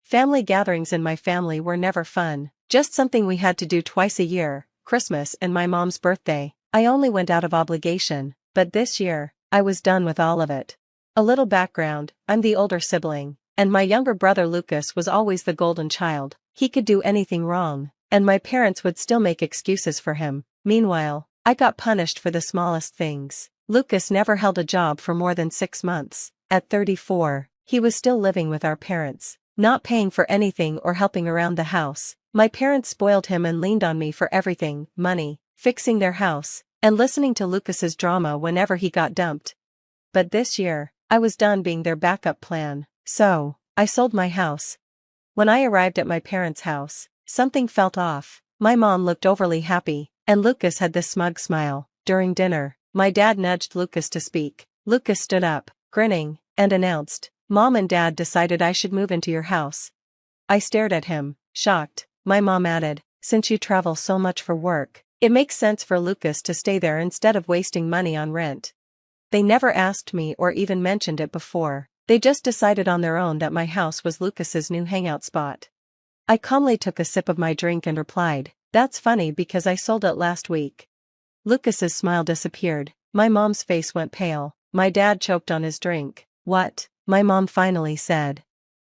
Family gatherings in my family were never fun, just something we had to do twice a year, Christmas and my mom's birthday. I only went out of obligation, but this year, I was done with all of it. A little background, I'm the older sibling, and my younger brother Lucas was always the golden child. He could do anything wrong, and my parents would still make excuses for him. Meanwhile, I got punished for the smallest things. Lucas never held a job for more than 6 months. At 34, he was still living with our parents, not paying for anything or helping around the house. My parents spoiled him and leaned on me for everything: money, fixing their house, and listening to Lucas's drama whenever he got dumped. But this year, I was done being their backup plan, so I sold my house. When I arrived at my parents' house, something felt off. My mom looked overly happy, and Lucas had this smug smile. During dinner, my dad nudged Lucas to speak. Lucas stood up, grinning, and announced, "Mom and Dad decided I should move into your house." I stared at him, shocked. My mom added, "Since you travel so much for work, it makes sense for Lucas to stay there instead of wasting money on rent." They never asked me or even mentioned it before. They just decided on their own that my house was Lucas's new hangout spot. I calmly took a sip of my drink and replied, "That's funny because I sold it last week." Lucas's smile disappeared. My mom's face went pale. My dad choked on his drink. "What?" my mom finally said.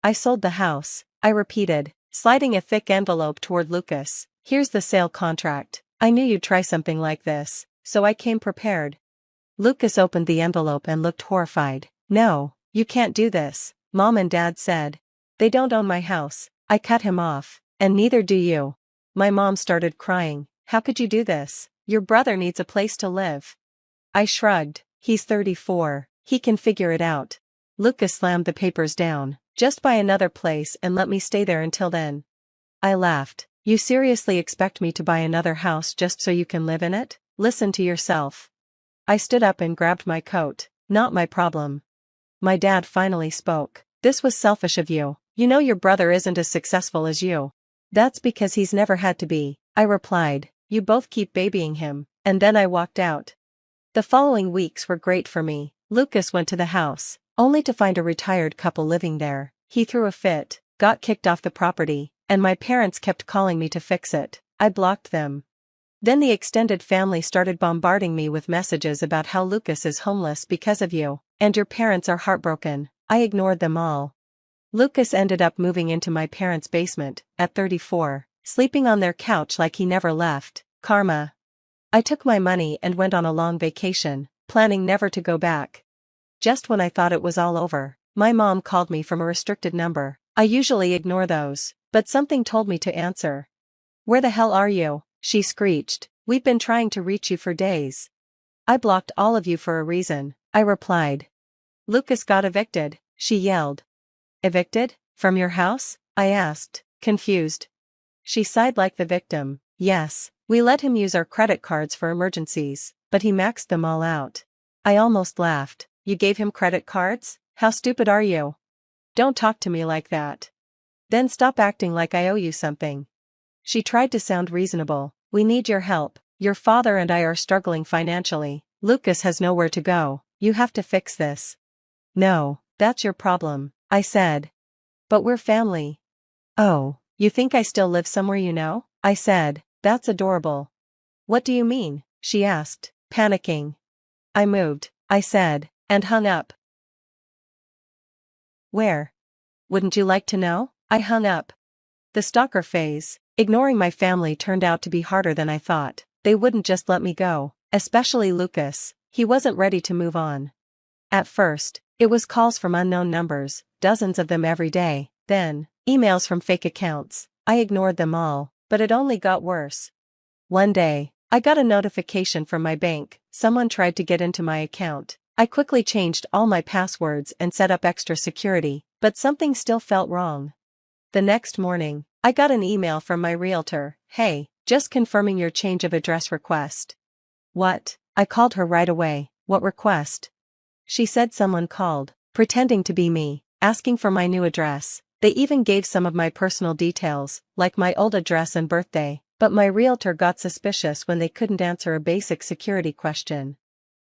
"I sold the house," I repeated, sliding a thick envelope toward Lucas. "Here's the sale contract. I knew you'd try something like this, so I came prepared." Lucas opened the envelope and looked horrified. "No, you can't do this," Mom and Dad said. "They don't own my house." I cut him off. "And neither do you." My mom started crying. "How could you do this? Your brother needs a place to live." I shrugged. "He's 34, he can figure it out." Lucas slammed the papers down. "Just buy another place and let me stay there until then." I laughed. "You seriously expect me to buy another house just so you can live in it? Listen to yourself." I stood up and grabbed my coat. "Not my problem." My dad finally spoke. "This was selfish of you. You know your brother isn't as successful as you." "That's because he's never had to be," I replied. "You both keep babying him." And then I walked out. The following weeks were great for me. Lucas went to the house, only to find a retired couple living there. He threw a fit, got kicked off the property, and my parents kept calling me to fix it. I blocked them. Then the extended family started bombarding me with messages about how Lucas is homeless because of you, and your parents are heartbroken. I ignored them all. Lucas ended up moving into my parents' basement, at 34, sleeping on their couch like he never left. Karma. I took my money and went on a long vacation, planning never to go back. Just when I thought it was all over, my mom called me from a restricted number. I usually ignore those, but something told me to answer. "Where the hell are you?" she screeched. "We've been trying to reach you for days." "I blocked all of you for a reason," I replied. "Lucas got evicted," she yelled. "Evicted? From your house?" I asked, confused. She sighed like the victim. "Yes, we let him use our credit cards for emergencies, but he maxed them all out." I almost laughed. "You gave him credit cards? How stupid are you? Don't talk to me like that. Then stop acting like I owe you something." She tried to sound reasonable. "We need your help. Your father and I are struggling financially. Lucas has nowhere to go. You have to fix this." "No, that's your problem," I said. "But we're family." "Oh, you think I still live somewhere you know?" I said. "That's adorable." "What do you mean?" she asked, panicking. "I moved," I said, and hung up. "Where? Wouldn't you like to know?" I hung up. The stalker phase. Ignoring my family turned out to be harder than I thought. They wouldn't just let me go, especially Lucas. He wasn't ready to move on. At first, it was calls from unknown numbers, dozens of them every day, then, emails from fake accounts. I ignored them all, but it only got worse. One day, I got a notification from my bank. Someone tried to get into my account. I quickly changed all my passwords and set up extra security, but something still felt wrong. The next morning, I got an email from my realtor. "Hey, just confirming your change of address request." "What?" I called her right away. "What request?" She said someone called, pretending to be me, asking for my new address. They even gave some of my personal details, like my old address and birthday, but my realtor got suspicious when they couldn't answer a basic security question.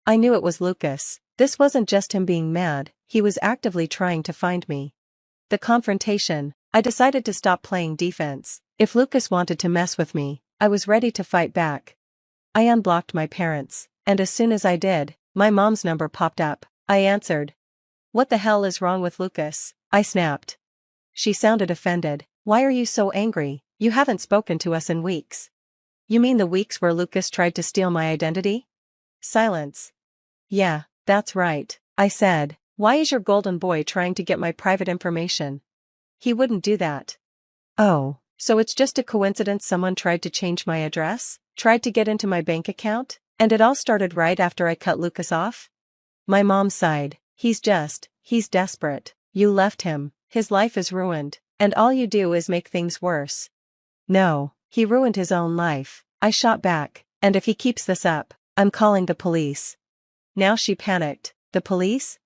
I knew it was Lucas. This wasn't just him being mad, he was actively trying to find me. The confrontation. I decided to stop playing defense. If Lucas wanted to mess with me, I was ready to fight back. I unblocked my parents, and as soon as I did, my mom's number popped up. I answered. "What the hell is wrong with Lucas?" I snapped. She sounded offended. "Why are you so angry? You haven't spoken to us in weeks." "You mean the weeks where Lucas tried to steal my identity?" Silence. "Yeah, that's right," I said. "Why is your golden boy trying to get my private information?" "He wouldn't do that." "Oh, so it's just a coincidence someone tried to change my address? Tried to get into my bank account? And it all started right after I cut Lucas off?" My mom sighed. He's desperate. You left him, his life is ruined, and all you do is make things worse." "No, he ruined his own life," I shot back, "and if he keeps this up, I'm calling the police." Now she panicked. "The police?"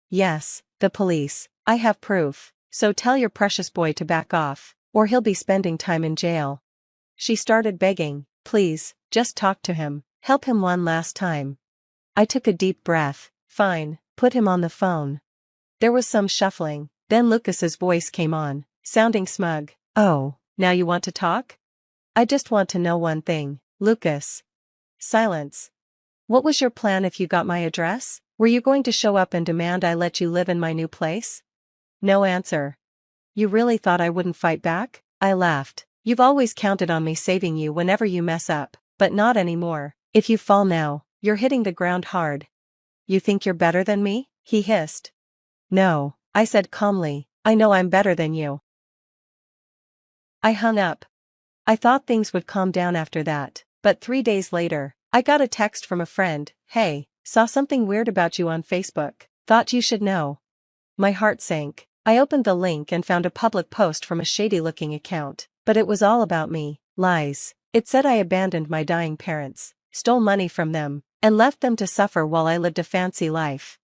"Yes, the police. I have proof, so tell your precious boy to back off, or he'll be spending time in jail." She started begging, "Please, just talk to him, help him one last time." I took a deep breath. "Fine, put him on the phone." There was some shuffling, then Lucas's voice came on, sounding smug. "Oh, now you want to talk? I just want to know one thing, Lucas." Silence. "What was your plan if you got my address? Were you going to show up and demand I let you live in my new place?" No answer. "You really thought I wouldn't fight back?" I laughed. "You've always counted on me saving you whenever you mess up, but not anymore. If you fall now, you're hitting the ground hard." "You think you're better than me?" he hissed. "No," I said calmly, "I know I'm better than you." I hung up. I thought things would calm down after that, but 3 days later, I got a text from a friend. "Hey, saw something weird about you on Facebook. Thought you should know." My heart sank. I opened the link and found a public post from a shady-looking account, but it was all about me. Lies. It said I abandoned my dying parents, stole money from them, and left them to suffer while I lived a fancy life.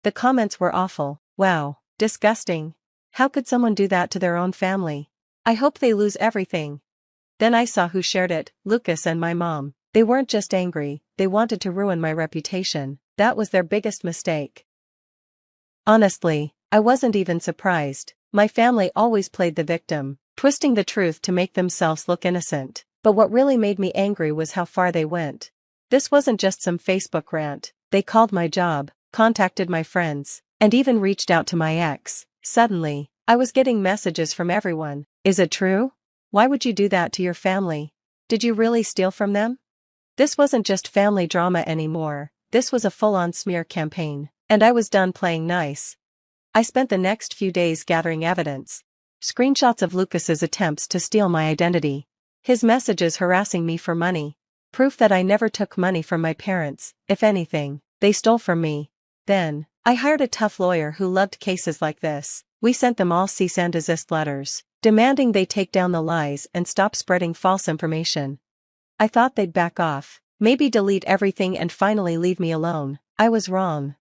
The comments were awful. "Wow, disgusting. How could someone do that to their own family? I hope they lose everything." Then I saw who shared it, Lucas and my mom. They weren't just angry, they wanted to ruin my reputation. That was their biggest mistake. Honestly, I wasn't even surprised. My family always played the victim, twisting the truth to make themselves look innocent. But what really made me angry was how far they went. This wasn't just some Facebook rant. They called my job, contacted my friends, and even reached out to my ex. Suddenly, I was getting messages from everyone. "Is it true? Why would you do that to your family? Did you really steal from them?" This wasn't just family drama anymore, this was a full-on smear campaign, and I was done playing nice. I spent the next few days gathering evidence. Screenshots of Lucas's attempts to steal my identity. His messages harassing me for money. Proof that I never took money from my parents. If anything, they stole from me. Then, I hired a tough lawyer who loved cases like this. We sent them all cease and desist letters, demanding they take down the lies and stop spreading false information. I thought they'd back off, maybe delete everything and finally leave me alone. I was wrong.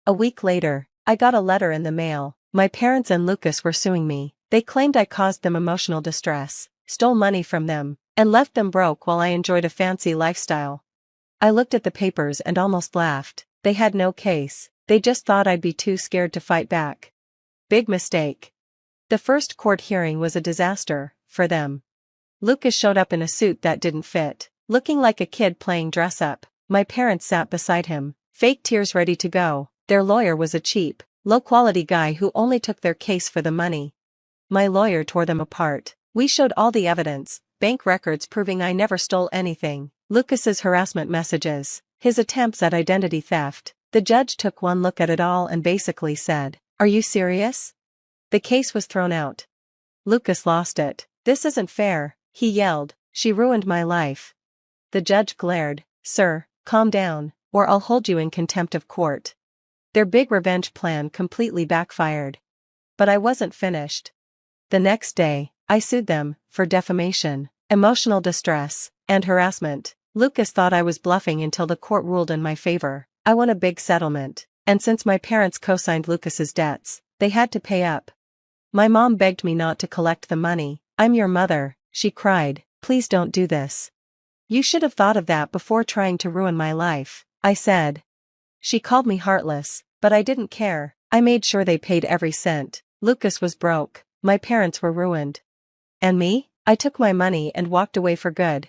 A week later, I got a letter in the mail. My parents and Lucas were suing me. They claimed I caused them emotional distress, stole money from them, and left them broke while I enjoyed a fancy lifestyle. I looked at the papers and almost laughed. They had no case. They just thought I'd be too scared to fight back. Big mistake. The first court hearing was a disaster, for them. Lucas showed up in a suit that didn't fit, looking like a kid playing dress-up. My parents sat beside him, fake tears ready to go. Their lawyer was a cheap, low-quality guy who only took their case for the money. My lawyer tore them apart. We showed all the evidence, bank records proving I never stole anything, Lucas's harassment messages, his attempts at identity theft. The judge took one look at it all and basically said, "Are you serious?" The case was thrown out. Lucas lost it. "This isn't fair," he yelled. "She ruined my life." The judge glared. "Sir, calm down, or I'll hold you in contempt of court." Their big revenge plan completely backfired. But I wasn't finished. The next day, I sued them for defamation, emotional distress, and harassment. Lucas thought I was bluffing until the court ruled in my favor. I won a big settlement, and since my parents co-signed Lucas's debts, they had to pay up. My mom begged me not to collect the money. "I'm your mother," she cried. "Please don't do this. You should have thought of that before trying to ruin my life," I said. She called me heartless, but I didn't care. I made sure they paid every cent. Lucas was broke. My parents were ruined. And me? I took my money and walked away for good.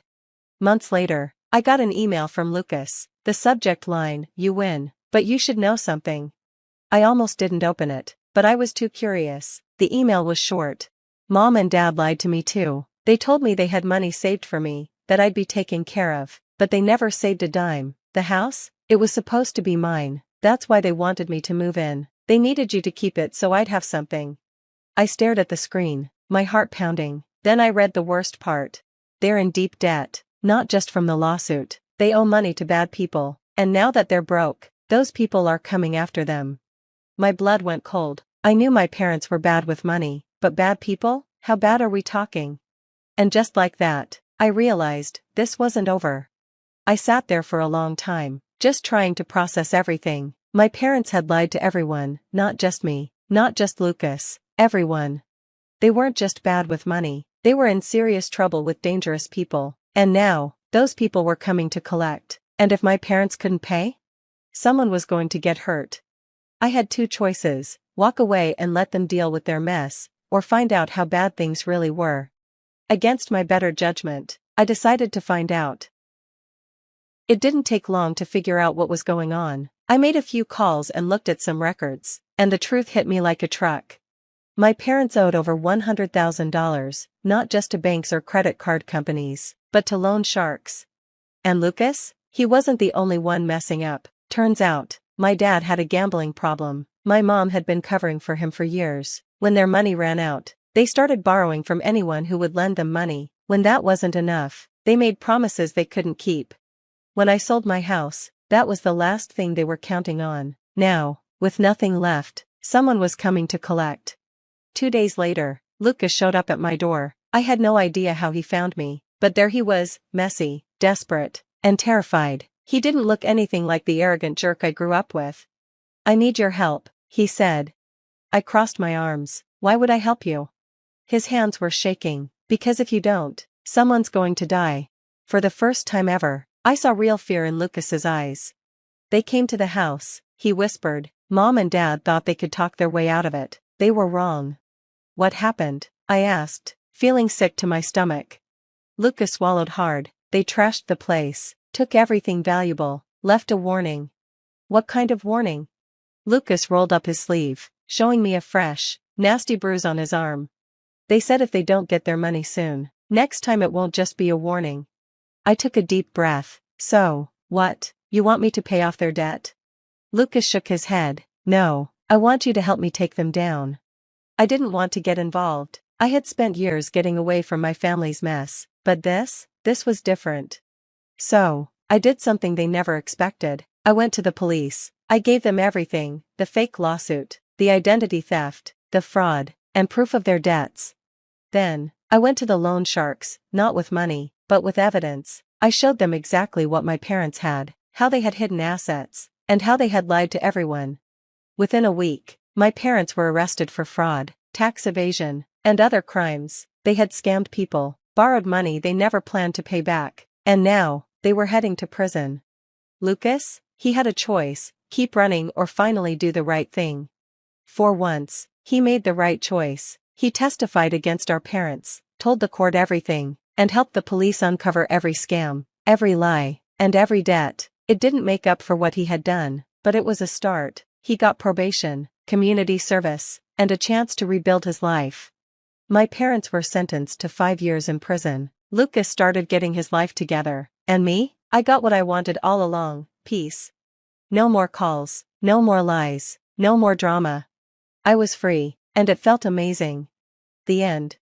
Months later, I got an email from Lucas. The subject line, "You win, but you should know something." I almost didn't open it, but I was too curious. The email was short. Mom and Dad lied to me too. They told me they had money saved for me, that I'd be taken care of, but they never saved a dime. The house? It was supposed to be mine. That's why they wanted me to move in. They needed you to keep it so I'd have something. I stared at the screen, my heart pounding. Then I read the worst part. They're in deep debt, not just from the lawsuit. They owe money to bad people, and now that they're broke, those people are coming after them. My blood went cold. I knew my parents were bad with money, but bad people? How bad are we talking? And just like that, I realized, this wasn't over. I sat there for a long time, just trying to process everything. My parents had lied to everyone, not just me, not just Lucas, everyone. They weren't just bad with money, they were in serious trouble with dangerous people, and now, those people were coming to collect. And if my parents couldn't pay? Someone was going to get hurt. I had two choices: walk away and let them deal with their mess, or find out how bad things really were. Against my better judgment, I decided to find out. It didn't take long to figure out what was going on. I made a few calls and looked at some records, and the truth hit me like a truck. My parents owed over $100,000, not just to banks or credit card companies, but to loan sharks. And Lucas? He wasn't the only one messing up. Turns out, my dad had a gambling problem. My mom had been covering for him for years. When their money ran out, they started borrowing from anyone who would lend them money. When that wasn't enough, they made promises they couldn't keep. When I sold my house, that was the last thing they were counting on. Now, with nothing left, someone was coming to collect. 2 days later, Lucas showed up at my door. I had no idea how he found me, but there he was, messy, desperate, and terrified. He didn't look anything like the arrogant jerk I grew up with. "I need your help," he said. I crossed my arms. "Why would I help you?" His hands were shaking. "Because if you don't, someone's going to die." For the first time ever, I saw real fear in Lucas's eyes. "They came to the house," he whispered. "Mom and Dad thought they could talk their way out of it. They were wrong." "What happened?" I asked, feeling sick to my stomach. Lucas swallowed hard. "They trashed the place, took everything valuable, left a warning." "What kind of warning?" Lucas rolled up his sleeve, showing me a fresh, nasty bruise on his arm. "They said if they don't get their money soon, next time it won't just be a warning." I took a deep breath. "So, what, you want me to pay off their debt?" Lucas shook his head. "No, I want you to help me take them down." I didn't want to get involved. I had spent years getting away from my family's mess, but this was different. So, I did something they never expected. I went to the police. I gave them everything: the fake lawsuit, the identity theft, the fraud, and proof of their debts. Then, I went to the loan sharks, not with money, but with evidence. I showed them exactly what my parents had, how they had hidden assets, and how they had lied to everyone. Within a week, my parents were arrested for fraud, tax evasion, and other crimes. They had scammed people, borrowed money they never planned to pay back, and now, they were heading to prison. Lucas? He had a choice: keep running or finally do the right thing. For once, he made the right choice. He testified against our parents, told the court everything, and helped the police uncover every scam, every lie, and every debt. It didn't make up for what he had done, but it was a start. He got probation, community service, and a chance to rebuild his life. My parents were sentenced to 5 years in prison. Lucas started getting his life together, and me? I got what I wanted all along: peace. No more calls, no more lies, no more drama. I was free, and it felt amazing. The end.